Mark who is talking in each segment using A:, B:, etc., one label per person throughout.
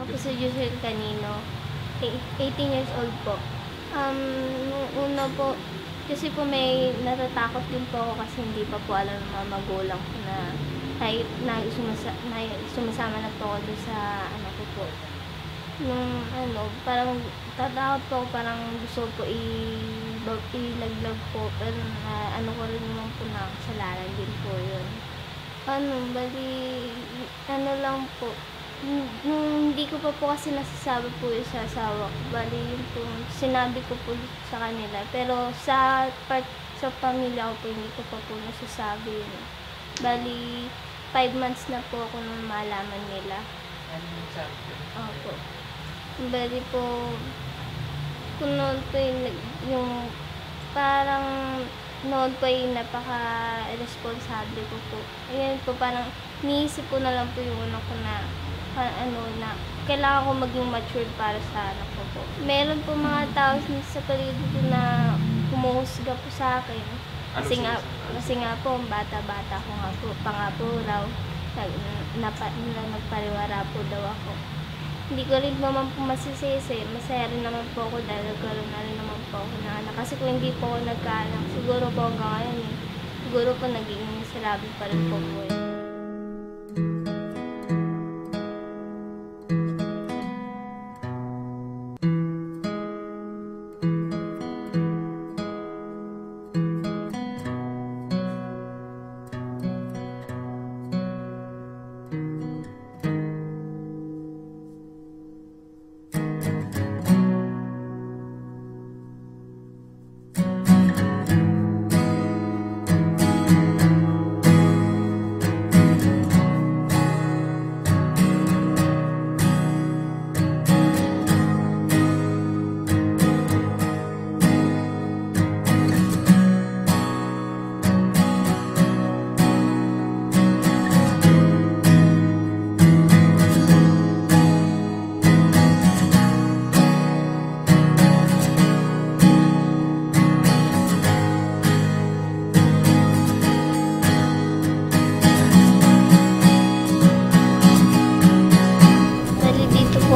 A: po si Joshel Canino, 18 years old po. Nung una po, kasi po may natatakot din po ako kasi hindi pa po alam ng mga magulang ko na sumasama na po ako doon sa anak ko po. Nung parang tatakot po ako, parang gusto po ilaglag po, pero ko rin naman po na kasalanan din po yun. Bali, lang po, nung hindi ko pa po kasi nasasabi po yun sa asawa ko, bali yun po, sinabi ko po sa kanila, pero sa pamilya ko po, hindi ko pa po nasasabi yun. Bali, 5 months na po ako nung malaman nila. Opo. Bali po, kung noon po yung parang noon po yung napaka-responsable ko po. Ayan po, parang niisip ko na lang po yung una ko na kailangan ko maging matured para sa anak ko po. Meron po mga tao sa paligid ko na humuhusga po sa akin. Kasi nga po, bata-bata ko nga po, raw, nagpariwara po daw ako. Hindi ko rin naman po masisisi. Masaya rin naman po ako dahil nagkaroon na rin naman po ako ng anak. Kasi kung hindi po ako nagkaanak, siguro po hanggang ngayon siguro po naging miserable pa rin po po.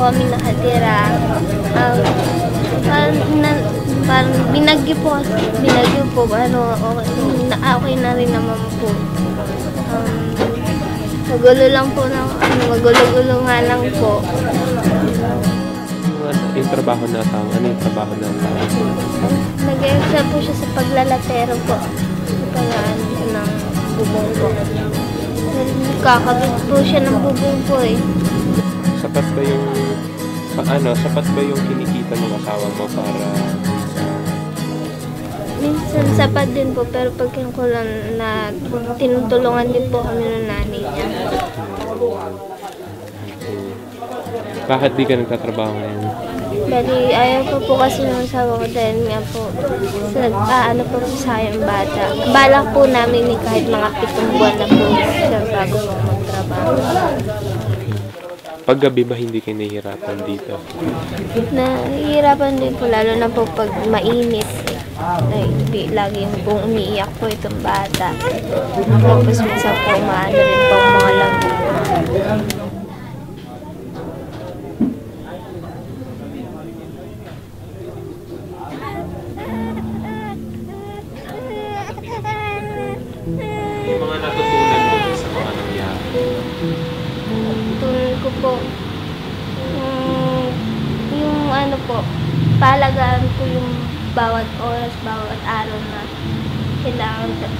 A: Kami nakatira. Parang binagyo po. Okay na rin naman po. Magulo lang po magulo-gulo nga lang po.
B: Yung trabaho na tao, ano yung trabaho na tao?
A: Nag-extra po siya sa paglalatero po. Paglaan ng bubong po. Kakabit po siya ng bubong po eh.
B: Sapat ba yung kinikita ng asawa mo para
A: minsan sapat din po, pero pag kinukulang na tinutulungan din po kami ng nanay niya.
B: Bakit di ka nagtatrabaho ngayon?
A: Bali, ayaw ko po kasi ng asawa ko dahil nga po nag-aano po sa yung bata. Balak po namin kahit mga 7 buwan na po siya bago po magtrabaho.
B: Paggabi ba hindi kayo nahihirapan dito?
A: Nahihirapan din po, lalo na po pag mainit. Lagi pong umiiyak po itong bata. Tapos minsan po umaano rin po ang mga lago.
B: Yung mga natutunan mo sa mga nangyari?
A: Natutunan ko po, yung pahalagaan po yung bawat oras, bawat araw na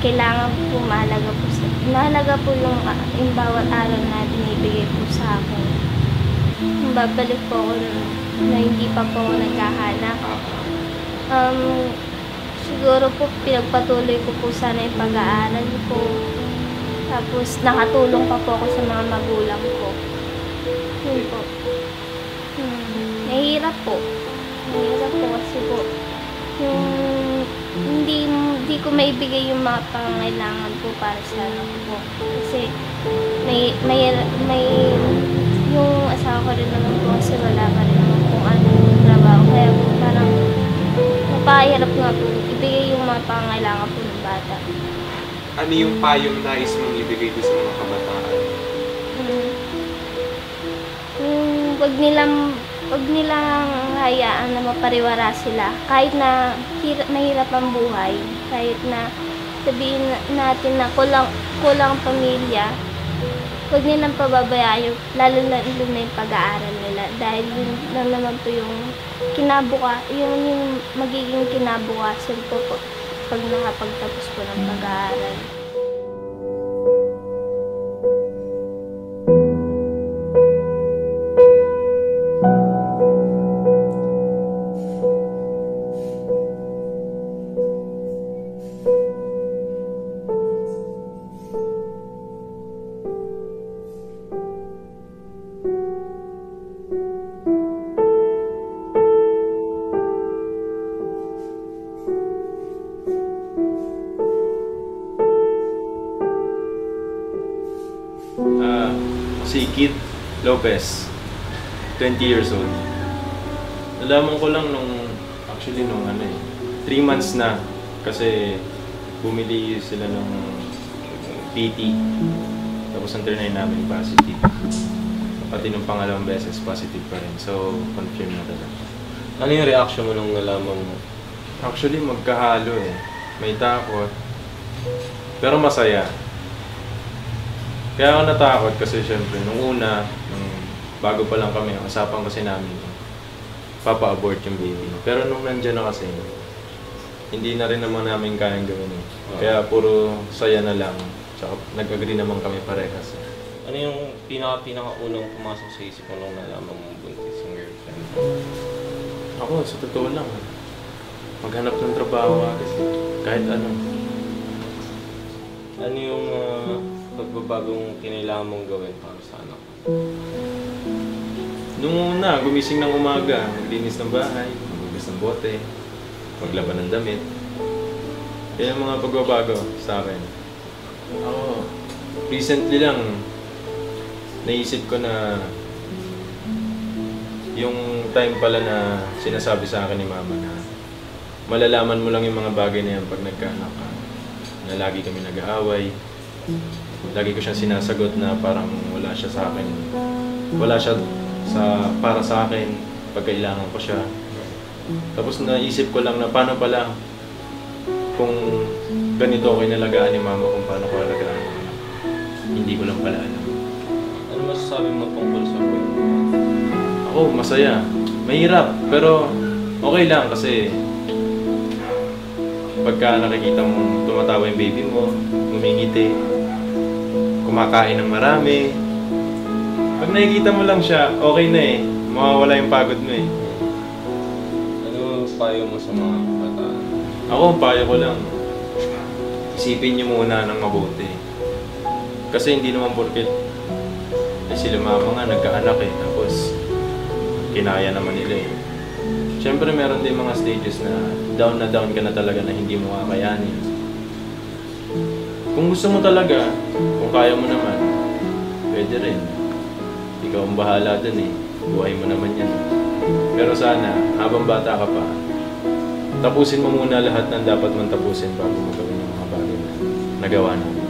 A: kailangan po mahalaga po yung bawat araw na binibigay po sa akin. Babalik po ako na hindi pa po ako naghahanap. Siguro po pinagpatuloy ko po sana yung pag-aaral ko. Tapos nakatulong pa po ako sa mga magulang ko. Yun po. Nahihirap po. Nahihirap po kasi po yung hindi ko maibigay yung mga pangangailangan po para sa anak ko. Kasi may yung asawa ko rin naman po kasi wala pa rin naman kung ano yung trabaho. Kaya po parang napahirap nga po ibigay yung mga pangangailangan po ng bata.
B: Ano yung payong nais mong ibigay doon sa mga kabataan?
A: Yung wag nilang hayaan na mapariwara sila. Kahit na mahirap ang buhay, kahit na sabihin natin na kulang pamilya, wag nilang pababayaan lalo na yung pag-aaral nila. Dahil yun lang naman po yung yung magiging kinabukasan po pag nakapagtapos po ng pag-aaral.
C: Si Kit Lopez, 20 years old. Nalaman ko lang nung 3 months na kasi bumili sila ng PT. Tapos ang trinay namin positive. Pati nung pangalawang beses positive pa rin. So, confirm na talaga.
B: Ano yung reaction mo nung nalaman mo?
C: Actually, magkahalo eh. May takot. Pero masaya. Kaya ako natakot kasi syempre, nung una, bago pa lang kami, usapan kasi namin, papa-abort yung baby. Pero nung nandiyan na kasi, hindi na rin naman namin kayang gawin eh. Kaya puro saya na lang. Tsaka nag-agree naman kami parehas.
B: Ano yung pinaka-unang pumasok sa isip mo nung nalaman mo buntis yung girlfriend?
C: Ako, sa totoo lang, maghanap ng trabaho kasi kahit ano.
B: Ano yung pagbabagong kinailangan mong gawin para sa anak?
C: Nung una, gumising ng umaga, maglinis ng bahay, maghugas ng bote, maglaban ng damit. Kaya yung mga pagbabago sa akin. Ako, recently lang, naisip ko na yung time pala na sinasabi sa akin ni mama na malalaman mo lang yung mga bagay na yan pag nagkaanak ka. Na lagi kami nag-aaway. Lagi ko siyang sinasagot na parang wala siya sa akin. Wala siya para sa akin pag kailangan ko siya. Tapos naisip ko lang na paano pala kung ganito ako inalagaan ni mama, kung paano ko alagaan. Hindi ko lang pala alam.
B: Ano masasabi mo tungkol sa buhay mo?
C: Ako, masaya. Mahirap, pero okay lang kasi pagka nakikita mo tumatawa yung baby mo, ngumingiti, kumakain ng marami. Pag nakikita mo lang siya, okay na eh. Mawawala yung pagod mo eh.
B: Ano payo mo sa mga kabataan?
C: Ako, ang payo ko lang, isipin niyo muna ng mabuti. Kasi hindi naman porket sila mama nga nagkaanak eh. Tapos, kinaya naman nila eh. Siyempre meron din mga stages na down ka na talaga na hindi mo kakayanin. Kung gusto mo talaga, kung kaya mo naman, pwede rin. Ikaw ang bahala dun eh. Buhay mo naman yan. Pero sana, habang bata ka pa, tapusin mo muna lahat ng dapat mong tapusin bago mo gawin yung mga bagay na nagawa namin.